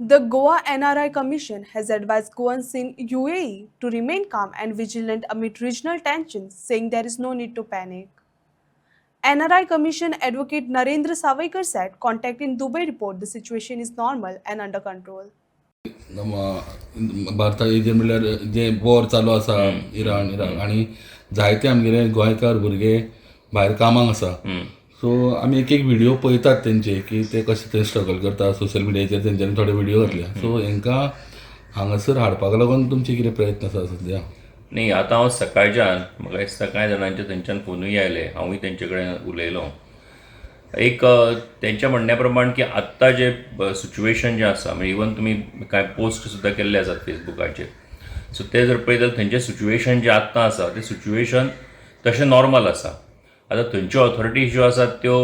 The Goa NRI Commission has advised Goans in UAE to remain calm and vigilant amid regional tensions, saying there is no need to panic. NRI Commission advocate Narendra Savaikar said, contacting Dubai report the situation is normal and under control. भारता हेजेर म्हणल्यार जे war चालू आसा Iran आनी जायते आमगेले गोंयकार भुरगे भायर कामाक आसा. सो आमी एक एक व्हिडिओ पळयतात तेंचे की ते कशे थंय स्ट्रगल करता. सोशल मिडियाचेर तेंच्यांनी थोडे व्हिडिओ घातल्या. सो हांकां हांगासर हाडपाक लागून तुमचे कितें प्रयत्न आसा सद्या? नाही, आता हांव सकाळच्यान म्हाका दिसता कांय जाणांचे थंयच्यान फोनूय आयले, हांवूय तेंचे कडेन उलयलो. एक त्यांच्या म्हणण्या प्रमाण की आत्ता जे सिच्युएशन जे आसा म्हणजे इवन तुमी कांय पोस्ट सुद्दां केल्ले आसात फेसबुकाचेर. सो ते जर पळयत जाल्यार थंयचें सिच्युएशन जें आत्तां आसा तें सिच्युएशन तशें नॉर्मल आसा. आतां थंयच्यो ऑथॉरिटीज ज्यो आसात त्यो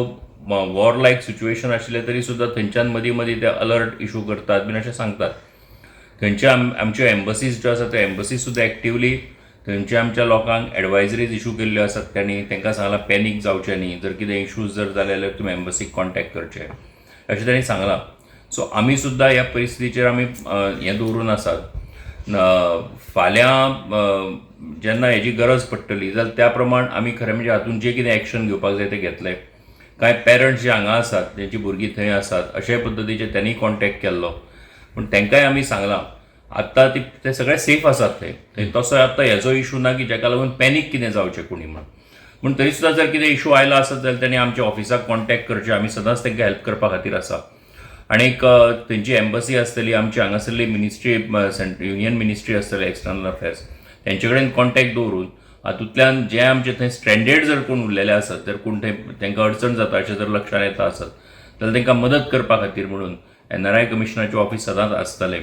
वॉर लायक सिच्युएशन आशिल्लें तरी सुद्दां थंयच्यान मदीं मदीं ते अलर्ट इशू करतात बीन अशें सांगतात. थंयचे आमच्यो एम्बसीज ज्यो आसात त्यो एम्बसीज सुद्दां एक्टिवली थंयचे आमच्या लोकांक एडवायजरीज इशू केल्ल्यो आसात. त्यांनी तांकां सांगलां पॅनीक जावचें न्ही, जर कितें इशूज जर जाले जाल्यार तुमी एम्बसीक कॉन्टॅक्ट करचें अशें तांणी सांगलां. सो आमी सुद्दां ह्या परिस्थितीचेर आमी हें दवरून आसात. फाल्यां जेन्ना हेजी गरज पडटली जाल्यार त्या प्रमाण आमी खरें म्हणजे हातूंत जें कितें एक्शन घेवपाक जाय तें घेतलें. कांय पेरंट्स जे हांगा आसात जेंची भुरगीं थंय आसात अशे पद्दतीचे त्यांनी कॉन्टॅक्ट केल्लो. पूण तांकांय आमी सांगलां आत्तां ते सगळे सेफ आसात थंय. तसो आत्तां हेजो इशू ना की जाका लागून पॅनीक कितें जावचें कोणी म्हणून. पूण तरी सुद्दां जर कितें इशू आयलो आसत जाल्यार तेणी आमच्या ऑफिसाक कॉन्टॅक्ट करचें. आमी सदांच तांकां हेल्प करपा खातीर आसा. आनीक थंयची एम्बसी आसतली, आमची हांगासरली मिनिस्ट्री युनियन मिनिस्ट्री आसतली एक्सटर्नल अफेर्स, तेंचे कडेन कॉन्टॅक्ट दवरून हातूंतल्यान जे आमचे थंय स्ट्रँडेड जर कोण उरलेले आसत, जर कोण थंय तांकां अडचण जाता अशें जर लक्षांत येता आसत जाल्यार तांकां मदत करपा खातीर म्हणून NRI कमिशनाचें ऑफीस सदांच आसतलें.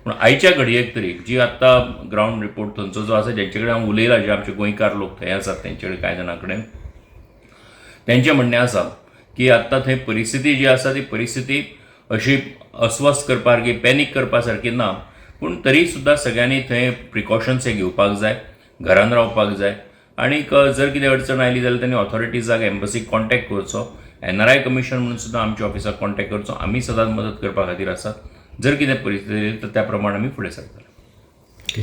पूण आयच्या घडयेक तरी जी आत्तां ग्रावंड रिपोर्ट थंयचो जो आसा जेंचे कडेन हांव उलयलां, जे आमचे गोंयकार लोक थंय आसात तेंचे कडेन कांय जाणां कडेन, तेंचें म्हणणें आसा की आत्तां थंय परिस्थिती जी आसा ती परिस्थिती अशी अस्वस्थ करपा सारकी पॅनीक करपा सारकी ना. पूण तरी सुद्दां सगळ्यांनी थंय प्रिकॉशन्स हे घेवपाक जाय, घरान रावपाक जाय. आनीक जर कितें अडचण आयली जाल्यार तांणी ऑथॉरिटीजाक एम्बसीक कॉन्टॅक्ट करचो. NRI कमिशन म्हणून सुद्दां आमच्या ऑफिसाक कॉन्टॅक्ट करचो. आमी सदांच मदत करपा खातीर आसात. जर कितें परिस्थिती तर त्या प्रमाण आमी फुडें सरतले.